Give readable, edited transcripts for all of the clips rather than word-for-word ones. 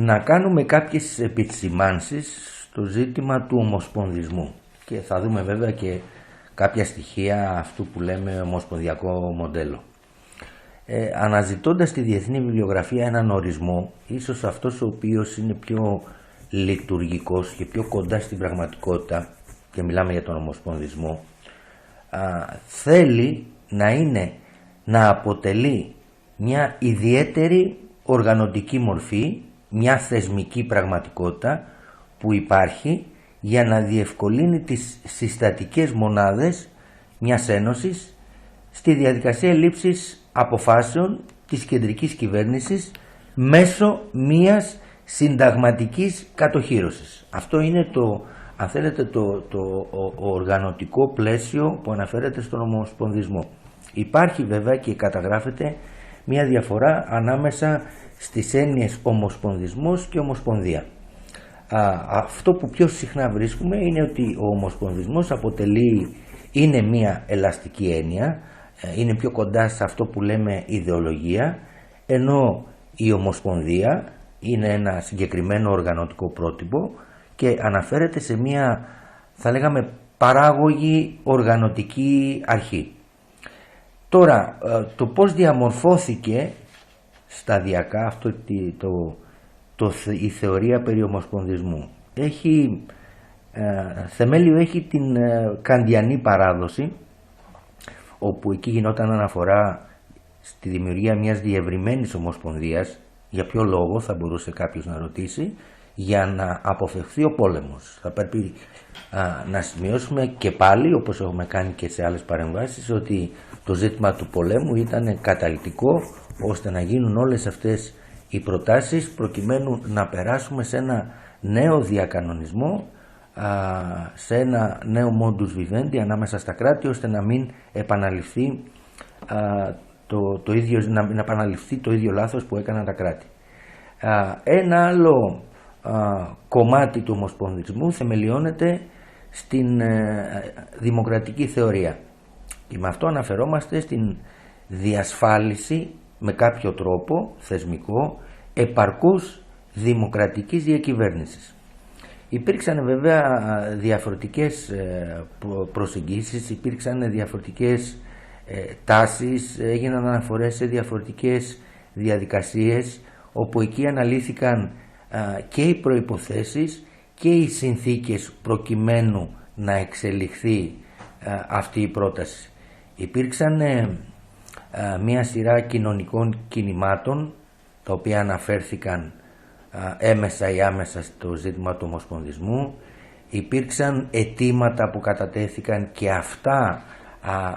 να κάνουμε κάποιες επισημάνσεις στο ζήτημα του ομοσπονδισμού και θα δούμε βέβαια και κάποια στοιχεία αυτού που λέμε ομοσπονδιακό μοντέλο. Αναζητώντας στη διεθνή βιβλιογραφία έναν ορισμό, ίσως αυτός ο οποίος είναι πιο λειτουργικός και πιο κοντά στην πραγματικότητα, και μιλάμε για τον ομοσπονδισμό, θέλει να αποτελεί μια ιδιαίτερη οργανωτική μορφή, μια θεσμική πραγματικότητα που υπάρχει για να διευκολύνει τις συστατικές μονάδες μιας ένωσης στη διαδικασία λήψης αποφάσεων της κεντρικής κυβέρνησης μέσω μιας συνταγματικής κατοχύρωσης. Αυτό είναι αν θέλετε, το οργανωτικό πλαίσιο που αναφέρεται στον ομοσπονδισμό. Υπάρχει βέβαια και καταγράφεται μια διαφορά ανάμεσα στις έννοιες ομοσπονδισμός και ομοσπονδία. Αυτό που πιο συχνά βρίσκουμε είναι ότι ο ομοσπονδισμός είναι μια ελαστική έννοια, είναι πιο κοντά σε αυτό που λέμε ιδεολογία, ενώ η ομοσπονδία είναι ένα συγκεκριμένο οργανωτικό πρότυπο και αναφέρεται σε μια, θα λέγαμε, παράγωγη οργανωτική αρχή. Τώρα, το πώς διαμορφώθηκε σταδιακά η θεωρία περί ομοσπονδισμού θεμέλιο έχει την καντιανή παράδοση, όπου εκεί γινόταν αναφορά στη δημιουργία μιας διευρυμένης ομοσπονδίας. Για ποιο λόγο, θα μπορούσε κάποιος να ρωτήσει? Για να αποφευχθεί ο πόλεμος. Θα πρέπει να σημειώσουμε και πάλι, όπως έχουμε κάνει και σε άλλες παρεμβάσεις, ότι το ζήτημα του πολέμου ήταν καταλυτικό ώστε να γίνουν όλες αυτές οι προτάσεις προκειμένου να περάσουμε σε ένα νέο διακανονισμό, σε ένα νέο modus vivendi ανάμεσα στα κράτη, ώστε να μην επαναληφθεί να επαναληφθεί το ίδιο λάθος που έκαναν τα κράτη. Ένα άλλο κομμάτι του ομοσπονδισμού θεμελιώνεται στην δημοκρατική θεωρία και με αυτό αναφερόμαστε στην διασφάλιση με κάποιο τρόπο θεσμικό επαρκούς δημοκρατικής διακυβέρνησης. Υπήρξαν βέβαια διαφορετικές προσεγγίσεις, υπήρξαν διαφορετικές τάσεις, έγιναν αναφορές σε διαφορετικές διαδικασίες, όπου εκεί αναλύθηκαν και οι προϋποθέσεις και οι συνθήκες προκειμένου να εξελιχθεί αυτή η πρόταση. Υπήρξαν μία σειρά κοινωνικών κινημάτων, τα οποία αναφέρθηκαν έμεσα ή άμεσα στο ζήτημα του ομοσπονδισμού. Υπήρξαν αιτήματα που κατατέθηκαν και αυτά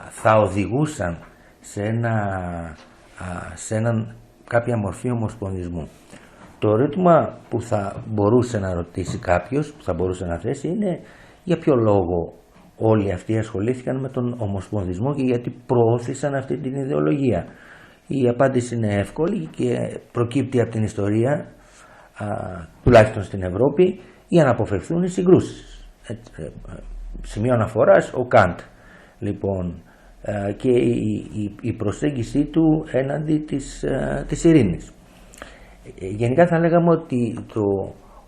θα οδηγούσαν σε κάποια μορφή ομοσπονδισμού. Το ερώτημα που θα μπορούσε να ρωτήσει κάποιος, που θα μπορούσε να θέσει, είναι για ποιο λόγο όλοι αυτοί ασχολήθηκαν με τον ομοσπονδισμό και γιατί προώθησαν αυτή την ιδεολογία. Η απάντηση είναι εύκολη και προκύπτει από την ιστορία, τουλάχιστον στην Ευρώπη, για να αποφευθούν οι συγκρούσεις. Σημείο αναφοράς ο Καντ, λοιπόν, και η προσέγγιση του έναντι της ειρήνης. Γενικά θα λέγαμε ότι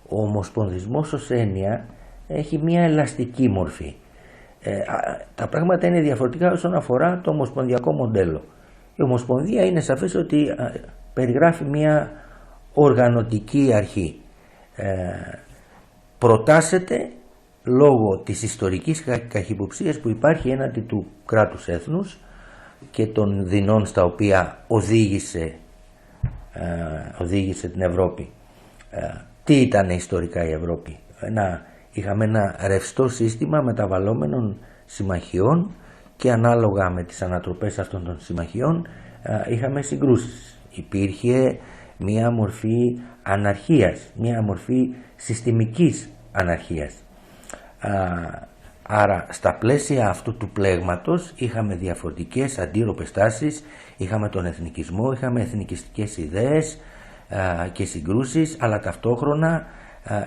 ο ομοσπονδισμός ως έννοια έχει μια ελαστική μορφή. Τα πράγματα είναι διαφορετικά όσον αφορά το ομοσπονδιακό μοντέλο. Η ομοσπονδία είναι σαφές ότι περιγράφει μια οργανωτική αρχή. Προτάσεται λόγω της ιστορικής καχυποψίας που υπάρχει έναντι του κράτους έθνους και των δεινών στα οποία οδήγησε την Ευρώπη. Τι ήταν ιστορικά η Ευρώπη? Είχαμε ένα ρευστό σύστημα μεταβαλλόμενων συμμαχιών και ανάλογα με τις ανατροπές αυτών των συμμαχιών είχαμε συγκρούσεις. Υπήρχε μία μορφή αναρχίας, μία μορφή συστημικής αναρχίας. Άρα στα πλαίσια αυτού του πλέγματος είχαμε διαφορετικές αντίρροπες τάσεις, είχαμε τον εθνικισμό, είχαμε εθνικιστικές ιδέες και συγκρούσεις, αλλά ταυτόχρονα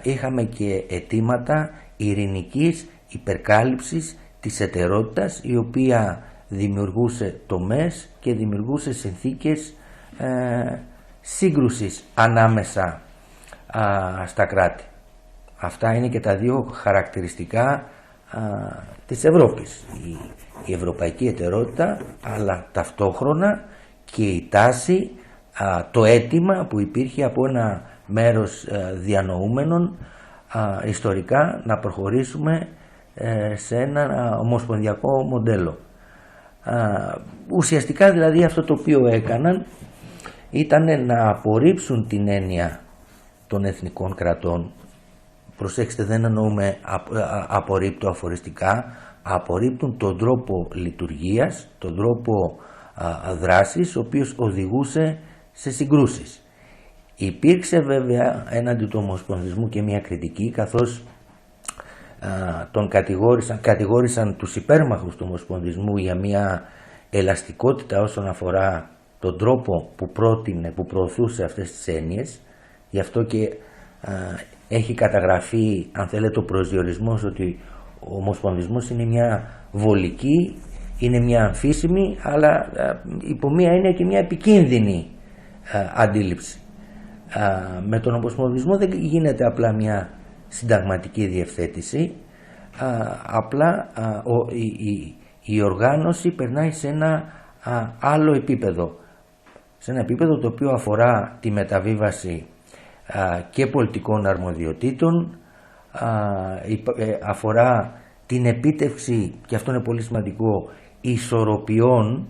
είχαμε και αιτήματα ειρηνικής υπερκάλυψης της εταιρότητας, η οποία δημιουργούσε τομές και δημιουργούσε συνθήκες σύγκρουσης ανάμεσα στα κράτη. Αυτά είναι και τα δύο χαρακτηριστικά της Ευρώπης. Η ευρωπαϊκή εταιρότητα, αλλά ταυτόχρονα και η τάση, το αίτημα που υπήρχε από ένα μέρος διανοούμενων ιστορικά να προχωρήσουμε σε ένα ομοσπονδιακό μοντέλο. Ουσιαστικά δηλαδή αυτό το οποίο έκαναν ήταν να απορρίψουν την έννοια των εθνικών κρατών. Προσέξτε, δεν εννοούμε απορρίπτω αφοριστικά, απορρίπτουν τον τρόπο λειτουργίας, τον τρόπο δράσης, ο οποίος οδηγούσε σε συγκρούσεις. Υπήρξε βέβαια έναντι του ομοσπονδισμού και μια κριτική, καθώς τον κατηγόρησαν τους υπέρμαχους του ομοσπονδισμού για μια ελαστικότητα όσον αφορά τον τρόπο που προωθούσε αυτές τις έννοιες. Γι' αυτό και έχει καταγραφεί, αν θέλετε, ο προσδιορισμός ότι ο ομοσπονδισμός είναι μια βολική, είναι μια αμφίσιμη, αλλά υπό μία έννοια και μια επικίνδυνη αντίληψη. Με τον ομοσπονδισμό δεν γίνεται απλά μια συνταγματική διευθέτηση, απλά η οργάνωση περνάει σε ένα άλλο επίπεδο, σε ένα επίπεδο το οποίο αφορά τη μεταβίβαση και πολιτικών αρμοδιοτήτων, αφορά την επίτευξη, και αυτό είναι πολύ σημαντικό, ισορροπιών,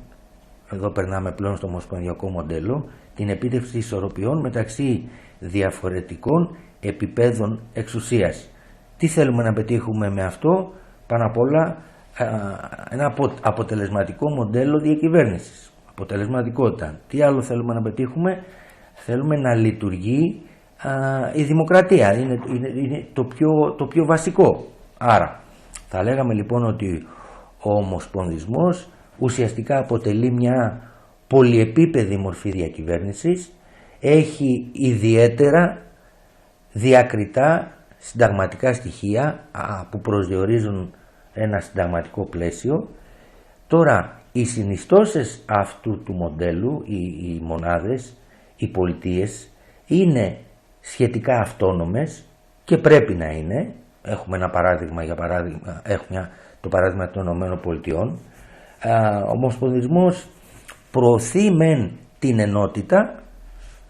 εδώ περνάμε πλέον στο ομοσπονδιακό μοντέλο, την επίτευξη ισορροπιών μεταξύ διαφορετικών επιπέδων εξουσίας. Τι θέλουμε να πετύχουμε με αυτό? Πάνω απ' όλα ένα αποτελεσματικό μοντέλο διακυβέρνησης. Αποτελεσματικότητα. Τι άλλο θέλουμε να πετύχουμε? Θέλουμε να λειτουργεί η δημοκρατία. Είναι το πιο βασικό. Άρα θα λέγαμε λοιπόν ότι ο ομοσπονδισμός ουσιαστικά αποτελεί μια πολυεπίπεδη μορφή διακυβέρνησης, έχει ιδιαίτερα διακριτά συνταγματικά στοιχεία που προσδιορίζουν ένα συνταγματικό πλαίσιο. Τώρα, οι συνιστώσεις αυτού του μοντέλου, οι μονάδες, οι πολιτείες, είναι σχετικά αυτόνομες και πρέπει να είναι. Έχουμε ένα παράδειγμα, έχουμε το παράδειγμα των ΗΠΑ. Ο ομοσπονδισμός προωθεί μεν την ενότητα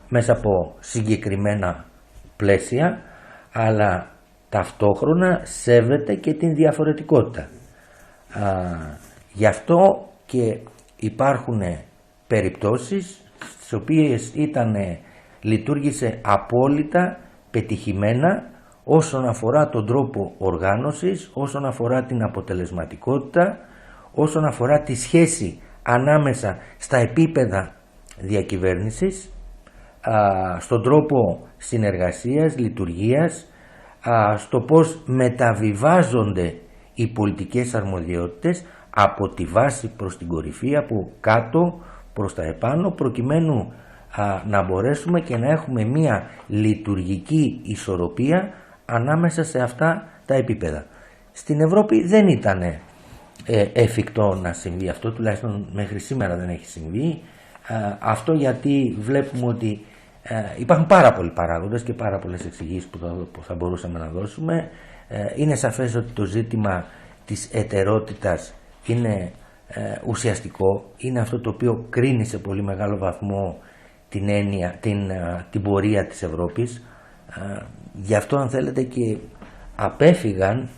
μέσα από συγκεκριμένα πλαίσια, αλλά ταυτόχρονα σέβεται και την διαφορετικότητα. Γι' αυτό και υπάρχουν περιπτώσεις στις οποίες λειτουργήσε απόλυτα πετυχημένα όσον αφορά τον τρόπο οργάνωσης, όσον αφορά την αποτελεσματικότητα, όσον αφορά τη σχέση ανάμεσα στα επίπεδα διακυβέρνησης, στον τρόπο συνεργασίας, λειτουργίας, στο πώς μεταβιβάζονται οι πολιτικές αρμοδιότητες από τη βάση προς την κορυφή, από κάτω προς τα επάνω, προκειμένου να μπορέσουμε και να έχουμε μία λειτουργική ισορροπία ανάμεσα σε αυτά τα επίπεδα. Στην Ευρώπη δεν ήταν εφικτό να συμβεί αυτό, τουλάχιστον μέχρι σήμερα δεν έχει συμβεί. Αυτό γιατί βλέπουμε ότι υπάρχουν πάρα πολλοί παράγοντες και πάρα πολλές εξηγήσεις που θα μπορούσαμε να δώσουμε. Είναι σαφές ότι το ζήτημα της εταιρότητας είναι ουσιαστικό, είναι αυτό το οποίο κρίνει σε πολύ μεγάλο βαθμό την πορεία της Ευρώπης. Γι' αυτό, αν θέλετε, και απέφυγαν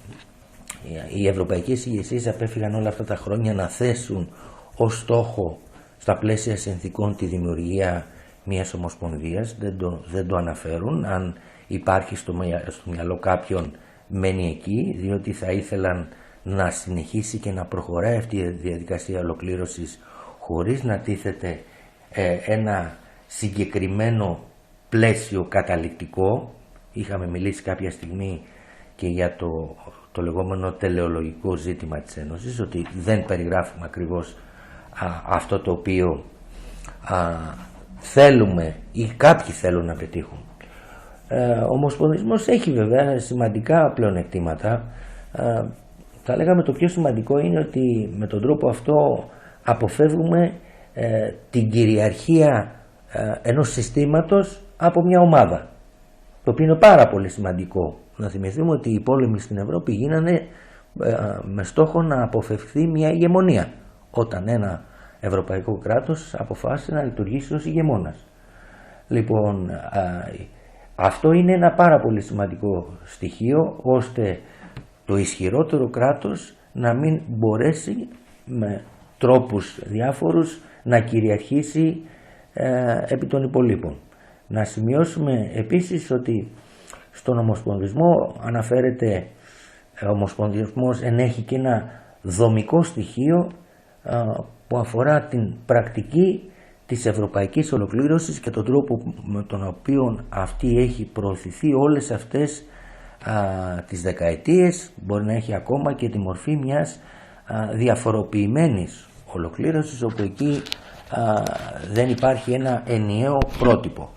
οι ευρωπαϊκές ηγεσίες απέφυγαν όλα αυτά τα χρόνια να θέσουν ως στόχο στα πλαίσια συνθήκων τη δημιουργία μιας ομοσπονδίας. Δεν το αναφέρουν. Αν υπάρχει στο μυαλό κάποιον, μένει εκεί, διότι θα ήθελαν να συνεχίσει και να προχωράει αυτή η διαδικασία ολοκλήρωσης χωρίς να τίθεται ένα συγκεκριμένο πλαίσιο καταληκτικό. Είχαμε μιλήσει κάποια στιγμή και για το λεγόμενο τελεολογικό ζήτημα της Ένωσης, ότι δεν περιγράφουμε ακριβώς αυτό το οποίο θέλουμε ή κάποιοι θέλουν να πετύχουν. Ο ομοσπονδισμός έχει βέβαια σημαντικά πλεονεκτήματα. Θα λέγαμε το πιο σημαντικό είναι ότι με τον τρόπο αυτό αποφεύγουμε την κυριαρχία ενός συστήματος από μια ομάδα. Το οποίο είναι πάρα πολύ σημαντικό. Να θυμηθούμε ότι οι πόλεμοι στην Ευρώπη γίνανε με στόχο να αποφευχθεί μια ηγεμονία, όταν ένα ευρωπαϊκό κράτος αποφάσισε να λειτουργήσει ως ηγεμόνας. Λοιπόν, αυτό είναι ένα πάρα πολύ σημαντικό στοιχείο, ώστε το ισχυρότερο κράτος να μην μπορέσει με τρόπους διάφορους να κυριαρχήσει επί των υπολείπων. Να σημειώσουμε επίσης ότι στον ομοσπονδισμό αναφέρεται, ο ομοσπονδισμός ενέχει και ένα δομικό στοιχείο που αφορά την πρακτική της ευρωπαϊκής ολοκλήρωσης και τον τρόπο με τον οποίο αυτή έχει προωθηθεί όλες αυτές τις δεκαετίες. Μπορεί να έχει ακόμα και τη μορφή μιας διαφοροποιημένης ολοκλήρωσης, όπου εκεί δεν υπάρχει ένα ενιαίο πρότυπο.